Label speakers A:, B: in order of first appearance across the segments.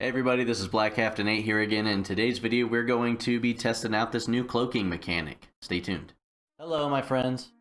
A: Hey everybody, this is 𝘂𝗶𝘁𝗵 here again. In today's video, we're going to be testing out this new cloaking mechanic. Stay tuned. Hello, my friends.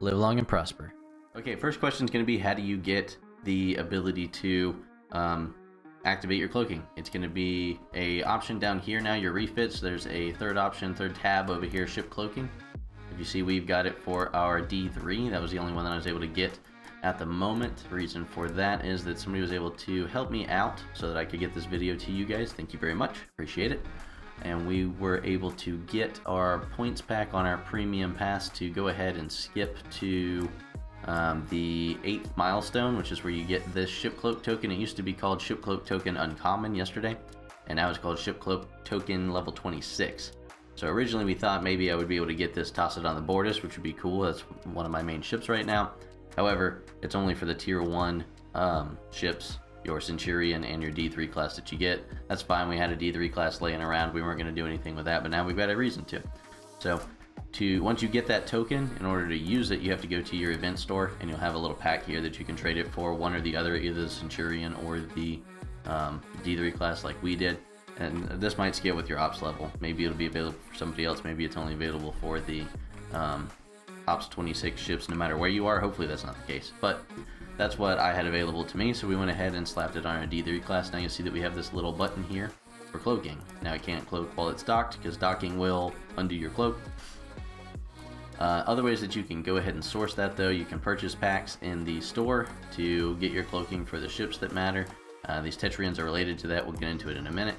A: Live long and prosper. Okay, first question is going to be, how do you get the ability to activate your cloaking? It's going to be a option down here now, your refits. There's a third option, third tab over here, ship cloaking. If you see, we've got it for our D3. That was the only one that I was able to get at the moment. The reason for that is that somebody was able to help me out so that I could get this video to you guys. Thank you very much, appreciate it. And we were able to get our points pack on our premium pass to go ahead and skip to the 8th milestone, which is where you get this ship cloak token. It used to be called ship cloak token uncommon yesterday, and now it's called ship cloak token level 26. So originally we thought maybe I would be able to get this, toss it on the Bortus, which would be cool. That's one of my main ships right now. However, it's only for the tier 1 ships, your Centurion and your D3 class that you get. That's fine, we had a D3 class laying around, we weren't going to do anything with that, but now we've got a reason to. So, once you get that token, in order to use it, you have to go to your event store, and you'll have a little pack here that you can trade it for one or the other, either the Centurion or the D3 class like we did. And this might scale with your ops level. Maybe it'll be available for somebody else, maybe it's only available for the Ops 26 ships no matter where you are. Hopefully that's not the case, but that's what I had available to me, so we went ahead and slapped it on our D3 class. Now you'll see that we have this little button here for cloaking. Now it can't cloak while it's docked because docking will undo your cloak. Other ways that you can go ahead and source that, though, you can purchase packs in the store to get your cloaking for the ships that matter. These Tetryons are related to that, we'll get into it in a minute.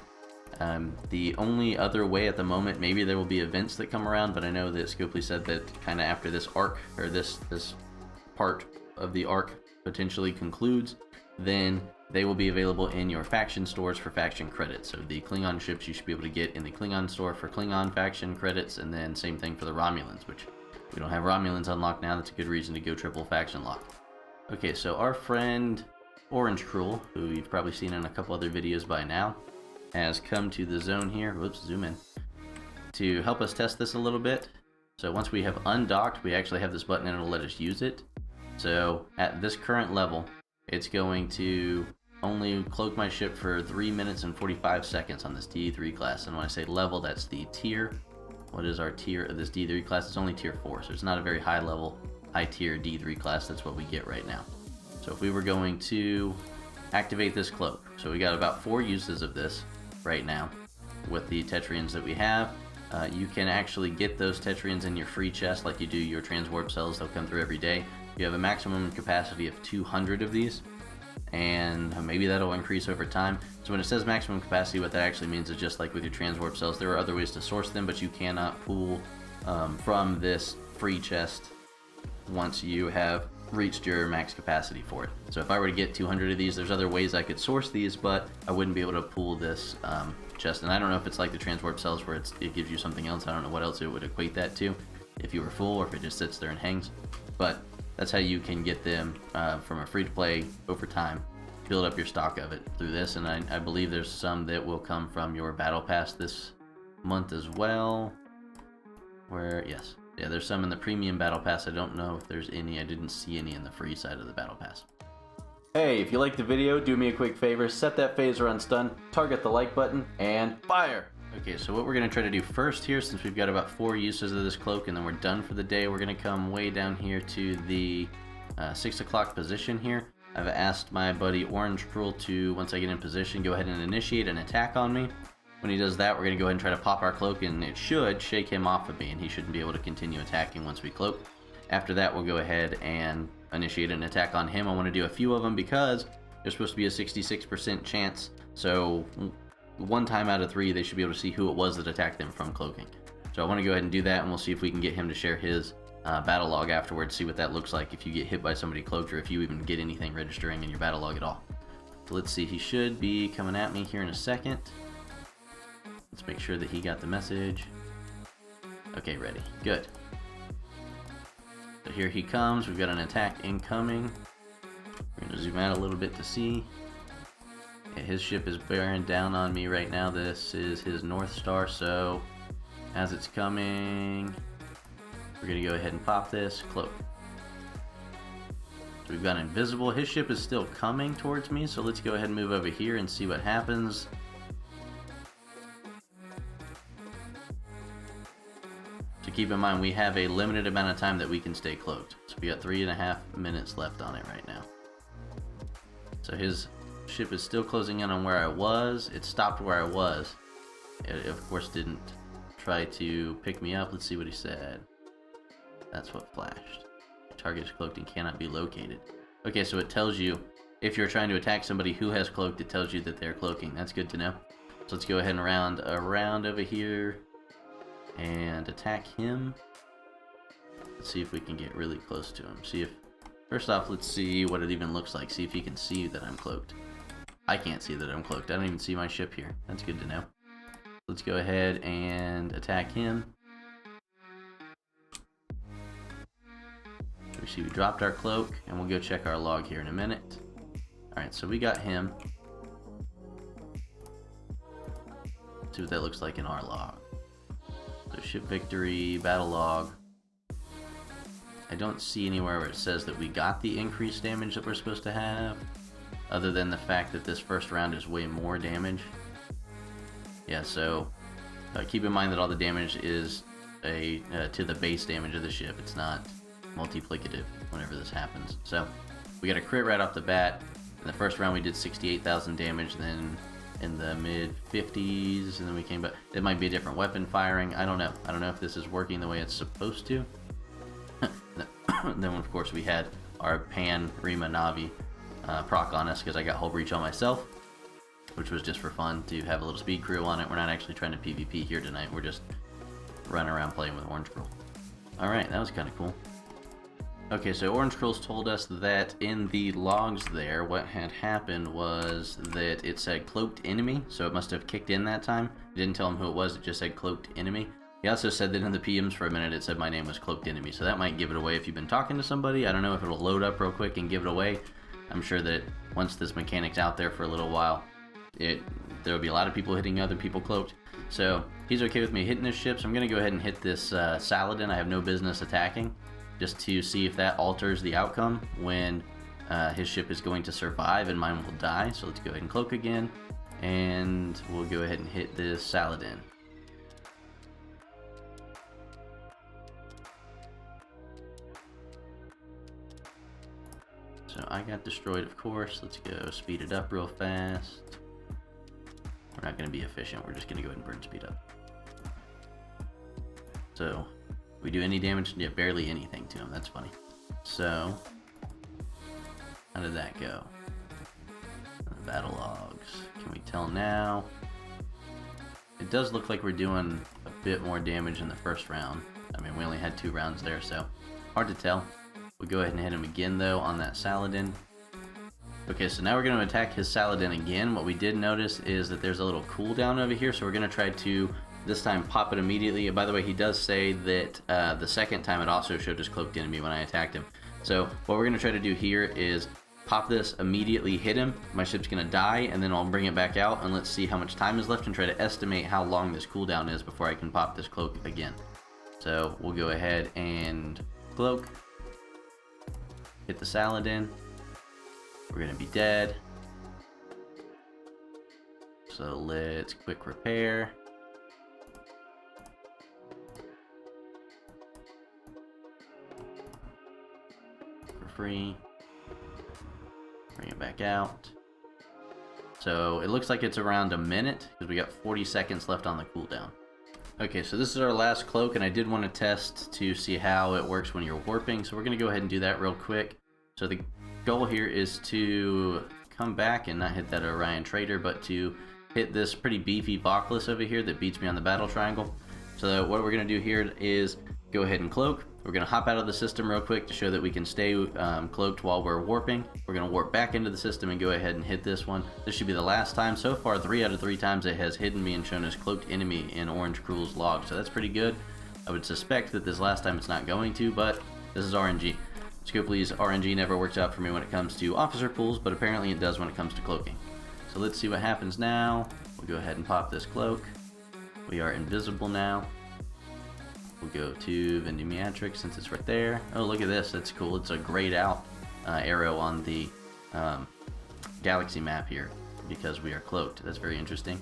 A: The only other way at the moment, maybe there will be events that come around, but I know that 𝘂𝗶𝘁𝗵𝘁 said that kind of after this arc, or this part of the arc potentially concludes, then they will be available in your faction stores for faction credits. So the Klingon ships you should be able to get in the Klingon store for Klingon faction credits, and then same thing for the Romulans, which we don't have Romulans unlocked now. That's a good reason to go triple faction lock. Okay, so our friend Orangekrull, who you've probably seen in a couple other videos by now, has come to the zone here, whoops, zoom in, to help us test this a little bit. So once we have undocked, we actually have this button and it'll let us use it. So at this current level, it's going to only cloak my ship for 3 minutes and 45 seconds on this D3 class. And when I say level, that's the tier. What is our tier of this D3 class? It's only tier 4, so it's not a very high level, high tier D3 class. That's what we get right now. So if we were going to activate this cloak, so we got about 4 uses of this right now with the Tetryons that we have. You can actually get those Tetryons in your free chest like you do your transwarp cells. They'll come through every day. You have a maximum capacity of 200 of these, and maybe that'll increase over time. So when it says maximum capacity, what that actually means is just like with your transwarp cells, there are other ways to source them, but you cannot pull from this free chest once you have reached your max capacity for it. So if I were to get 200 of these, there's other ways I could source these, but I wouldn't be able to pull this chest. And I don't know if it's like the transwarp cells where it gives you something else. I don't know what else it would equate that to, if you were full or if it just sits there and hangs. But that's how you can get them from a free-to-play over time. Build up your stock of it through this, and I believe there's some that will come from your battle pass this month as well. Where, yes. Yeah, there's some in the premium battle pass. I don't know if there's any. I didn't see any in the free side of the battle pass. Hey, if you liked the video, do me a quick favor. Set that phaser on stun, target the like button, and fire! Okay, so what we're going to try to do first here, since we've got about 4 uses of this cloak, and then we're done for the day, we're going to come way down here to the 6 o'clock position here. I've asked my buddy Orangekrull to, once I get in position, go ahead and initiate an attack on me. When he does that, we're going to go ahead and try to pop our cloak, and it should shake him off of me, and he shouldn't be able to continue attacking once we cloak. After that, we'll go ahead and initiate an attack on him. I want to do a few of them because there's supposed to be a 66% chance, so 1 time out of 3, they should be able to see who it was that attacked them from cloaking. So I want to go ahead and do that, and we'll see if we can get him to share his battle log afterwards, see what that looks like if you get hit by somebody cloaked, or if you even get anything registering in your battle log at all. So let's see, he should be coming at me here in a second. Let's make sure that he got the message. Okay, ready. Good. So here he comes. We've got an attack incoming. We're going to zoom out a little bit to see. Yeah, his ship is bearing down on me right now. This is his North Star, so as it's coming, we're going to go ahead and pop this cloak. So we've got invisible. His ship is still coming towards me, so let's go ahead and move over here and see what happens. So keep in mind, we have a limited amount of time that we can stay cloaked. So we got 3.5 minutes left on it right now. So his ship is still closing in on where I was. It stopped where I was. It of course didn't try to pick me up. Let's see what he said. That's what flashed. Target is cloaked and cannot be located. Okay, so it tells you if you're trying to attack somebody who has cloaked, it tells you that they're cloaking. That's good to know. So let's go ahead and round around over here and attack him. Let's see if we can get really close to him. See if, first off, let's see what it even looks like. See if he can see that I'm cloaked. I can't see that I'm cloaked. I don't even see my ship here. That's good to know. Let's go ahead and attack him. We see we dropped our cloak, and we'll go check our log here in a minute. Alright, so we got him. Let's see what that looks like in our log. So ship victory, battle log. I don't see anywhere where it says that we got the increased damage that we're supposed to have, other than the fact that this first round is way more damage. Yeah, so keep in mind that all the damage is to the base damage of the ship. It's not multiplicative whenever this happens. So we got a crit right off the bat. In the first round we did 68,000 damage, then in the mid 50s, and then we came back. It might be a different weapon firing. I don't know. I don't know if this is working the way it's supposed to. Then of course we had our 𝘂𝗵𝘁𝗵 proc on us because I got hull breach on myself, which was just for fun to have a little speed crew on it. We're not actually trying to PvP here tonight. We're just running around playing with Orangekrull. Alright, that was kind of cool. Okay, so Orangekrull's told us that in the logs there, what had happened was that it said cloaked enemy, so it must have kicked in that time. It didn't tell him who it was, it just said cloaked enemy. He also said that in the PMs for a minute it said my name was cloaked enemy, so that might give it away if you've been talking to somebody. I don't know if it'll load up real quick and give it away. I'm sure that once this mechanic's out there for a little while, there'll be a lot of people hitting other people cloaked. So he's okay with me hitting this ship, so I'm going to go ahead and hit this 𝘂𝗺 I have no business attacking, just to see if that alters the outcome when his ship is going to survive and mine will die. So let's go ahead and cloak again, and we'll go ahead and hit this 𝘂𝗺. So I got destroyed, of course. Let's go speed it up real fast. We're not going to be efficient. We're just going to go ahead and burn speed up. So we do any damage? Yeah, barely anything to him. That's funny. So how did that go? The battle logs. Can we tell now? It does look like we're doing a bit more damage in the first round. I mean, we only had 2 rounds there, so hard to tell. We'll go ahead and hit him again though on that 𝘂𝗺. Okay, so now we're going to attack his 𝘂𝗺 again. What we did notice is that there's a little cooldown over here, so we're going to try to this time pop it immediately. By the way, he does say that the second time it also showed his cloaked enemy when I attacked him. So what we're going to try to do here is pop this immediately, hit him. My ship's going to die, and then I'll bring it back out, and let's see how much time is left and try to estimate how long this cooldown is before I can pop this cloak again. So we'll go ahead and cloak. Hit the 𝘂𝗺. We're gonna be dead. So let's quick repair. For free. Bring it back out. So it looks like it's around a minute because we got 40 seconds left on the cooldown. Okay, so this is our last cloak, and I did want to test to see how it works when you're warping, so we're going to go ahead and do that real quick. So the goal here is to come back and not hit that Orion Trader, but to hit this pretty beefy 𝘂𝗁 over here that beats me on the battle triangle. So what we're going to do here is go ahead and cloak. We're going to hop out of the system real quick to show that we can stay cloaked while we're warping. We're going to warp back into the system and go ahead and hit this one. This should be the last time. So far, 3 out of 3 times it has hidden me and shown as cloaked enemy in Orangekrull's log. So that's pretty good. I would suspect that this last time it's not going to, but this is RNG. 𝘂𝗶𝘁𝗵 RNG never works out for me when it comes to officer pools, but apparently it does when it comes to cloaking. So let's see what happens now. We'll go ahead and pop this cloak. We are invisible now. We'll go to 𝗂𝗵𝘁𝗵𝘁 since it's right there. Oh, look at this. That's cool. It's a grayed out arrow on the galaxy map here because we are cloaked. That's very interesting.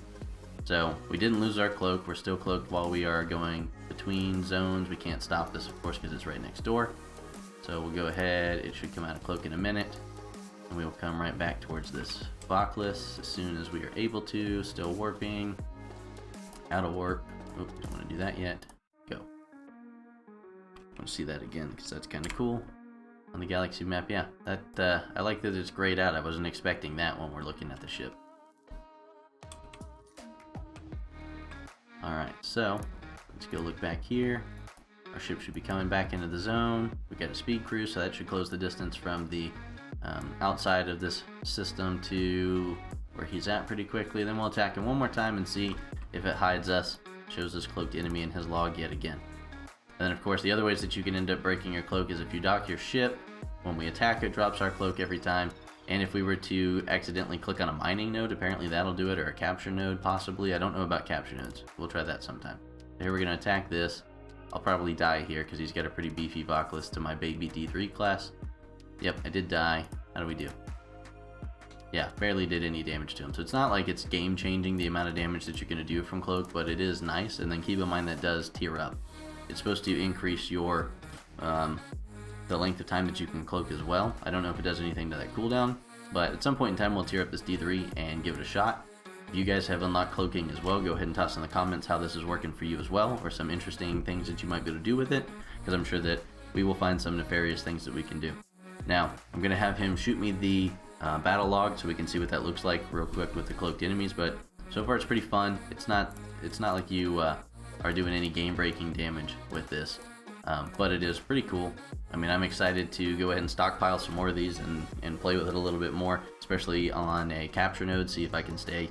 A: So we didn't lose our cloak. We're still cloaked while we are going between zones. We can't stop this, of course, because it's right next door. So we'll go ahead. It should come out of cloak in a minute. And we will come right back towards this 𝗂𝘁 as soon as we are able to. Still warping. Out of warp. Oh, don't want to do that yet. Go. I want to see that again because that's kind of cool. On the galaxy map, yeah. That I like that it's grayed out. I wasn't expecting that when we're looking at the ship. Alright, so let's go look back here. Our ship should be coming back into the zone. We got a speed cruise, so that should close the distance from the outside of this system to where he's at pretty quickly. Then we'll attack him one more time and see if it hides us. Shows us cloaked enemy in his log yet again. And then of course the other ways that you can end up breaking your cloak is if you dock your ship. When we attack, it drops our cloak every time. And if we were to accidentally click on a mining node, apparently that'll do it, or a capture node possibly. I don't know about capture nodes. We'll try that sometime. Here we're going to attack this. I'll probably die here because he's got a pretty beefy 𝗂𝘁 to my baby D3 class. Yep, I did die. How do we do? Yeah, barely did any damage to him. So it's not like it's game changing the amount of damage that you're going to do from cloak, but it is nice. And then keep in mind that does tier up. It's supposed to increase your the length of time that you can cloak as well. I don't know if it does anything to that cooldown, but at some point in time we'll tier up this D3 and give it a shot. If you guys have unlocked cloaking as well, go ahead and toss in the comments how this is working for you as well, or some interesting things that you might be able to do with it, because I'm sure that we will find some nefarious things that we can do. Now, I'm going to have him shoot me the battle log so we can see what that looks like real quick with the cloaked enemies, but so far it's pretty fun. It's not like you are doing any game-breaking damage with this. But it is pretty cool. I mean, I'm excited to go ahead and stockpile some more of these and play with it a little bit more, especially on a capture node, see if I can stay.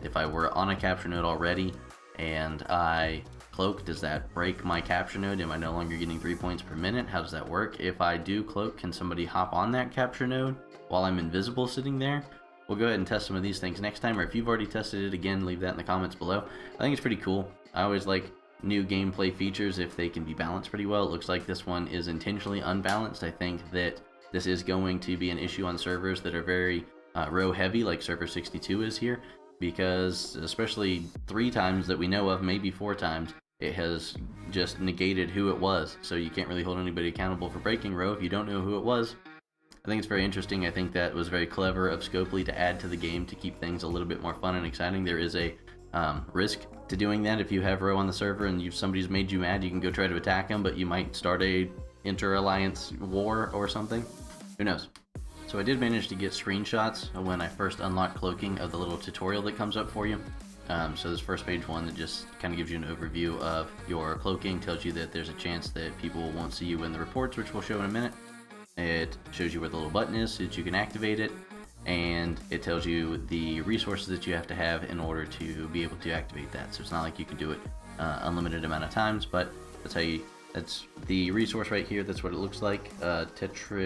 A: If I were on a capture node already and I cloak, does that break my capture node? Am I no longer getting 3 points per minute? How does that work? If I do cloak, can somebody hop on that capture node while I'm invisible sitting there? We'll go ahead and test some of these things next time, or if you've already tested it, again, leave that in the comments below. I think it's pretty cool. I always like new gameplay features if they can be balanced pretty well. It looks like this one is intentionally unbalanced. I think that this is going to be an issue on servers that are very row heavy, like server 62 is here, because especially 3 times that we know of, maybe 4 times, it has just negated who it was. So you can't really hold anybody accountable for breaking row if you don't know who it was. I think it's very interesting. I think that was very clever of 𝗂𝗶𝘁 to add to the game to keep things a little bit more fun and exciting. There is a risk to doing that. If you have row on the server and somebody's made you mad, you can go try to attack them, but you might start a inter-alliance war or something. Who knows? So I did manage to get screenshots when I first unlocked cloaking of the little tutorial that comes up for you. So this first page one that just kind of gives you an overview of your cloaking, tells you that there's a chance that people won't see you in the reports, which we'll show in a minute. It shows you where the little button is so that you can activate it, and it tells you the resources that you have to have in order to be able to activate that. So it's not like you can do it unlimited amount of times, but that's the resource right here. That's what it looks like. Tetryons,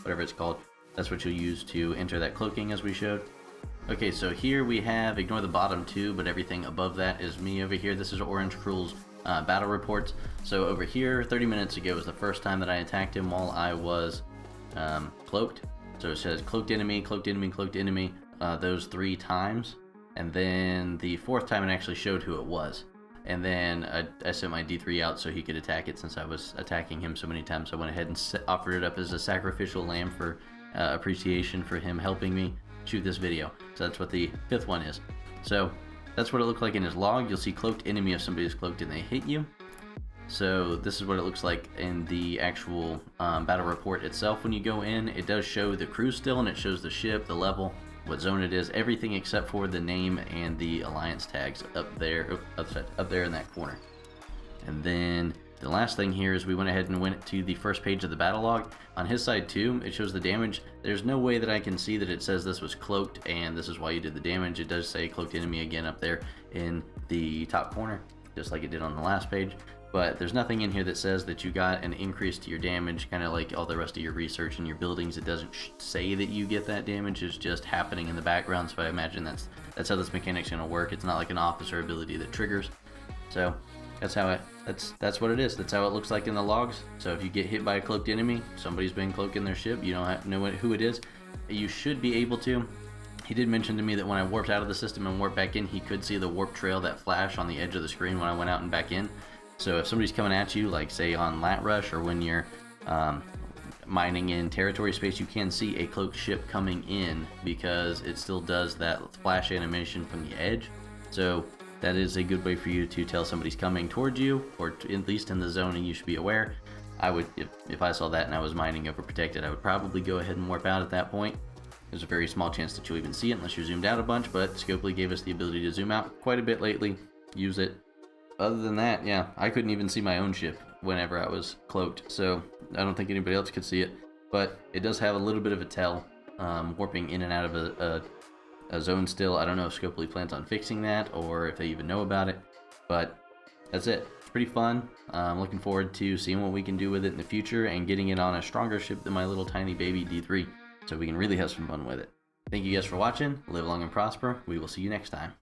A: whatever it's called. That's what you'll use to enter that cloaking as we showed. Okay, so here we have, ignore the bottom 2, but everything above that is me over here. This is Orangekrull's battle reports. So over here, 30 minutes ago was the first time that I attacked him while I was cloaked. So it says cloaked enemy, cloaked enemy, cloaked enemy, those 3 times. And then the 4th time it actually showed who it was. And then I sent my D3 out so he could attack it, since I was attacking him so many times. So I went ahead and offered it up as a sacrificial lamb for appreciation for him helping me shoot this video. So that's what the 5th one is. So that's what it looked like in his log. You'll see cloaked enemy if somebody is cloaked and they hit you. So this is what it looks like in the actual battle report itself. When you go in, it does show the crew still, and it shows the ship, the level, what zone it is, everything except for the name and the alliance tags up there in that corner. And then the last thing here is we went ahead and went to the first page of the battle log. On his side too, it shows the damage. There's no way that I can see that it says this was cloaked and this is why you did the damage. It does say cloaked enemy again up there in the top corner, just like it did on the last page. But there's nothing in here that says that you got an increase to your damage, kind of like all the rest of your research and your buildings. It doesn't say that you get that damage. It's just happening in the background, so I imagine that's how this mechanic's going to work. It's not like an officer ability that triggers. So That's what it is. That's how it looks like in the logs. So if you get hit by a cloaked enemy, somebody's been cloaking their ship, you don't have to know who it is. You should be able to. He did mention to me that when I warped out of the system and warped back in, he could see the warp trail, that flash on the edge of the screen when I went out and back in. So if somebody's coming at you, like say on Lat Rush or when you're mining in territory space, you can see a cloaked ship coming in because it still does that flash animation from the edge. So that is a good way for you to tell somebody's coming towards you, or at least in the zone, and you should be aware. I would, if I saw that and I was mining overprotected, I would probably go ahead and warp out at that point. There's a very small chance that you'll even see it unless you're zoomed out a bunch, but 𝘂𝗶𝘁𝗵 gave us the ability to zoom out quite a bit lately. Use it. Other than that, yeah, I couldn't even see my own ship whenever I was cloaked, so I don't think anybody else could see it. But it does have a little bit of a tell, warping in and out of a zone still. I don't know if 𝘂𝗶𝘁𝗵 plans on fixing that or if they even know about it, but that's it. It's pretty fun. I'm looking forward to seeing what we can do with it in the future and getting it on a stronger ship than my little tiny baby D3, so we can really have some fun with it. Thank you guys for watching. Live long and prosper. We will see you next time.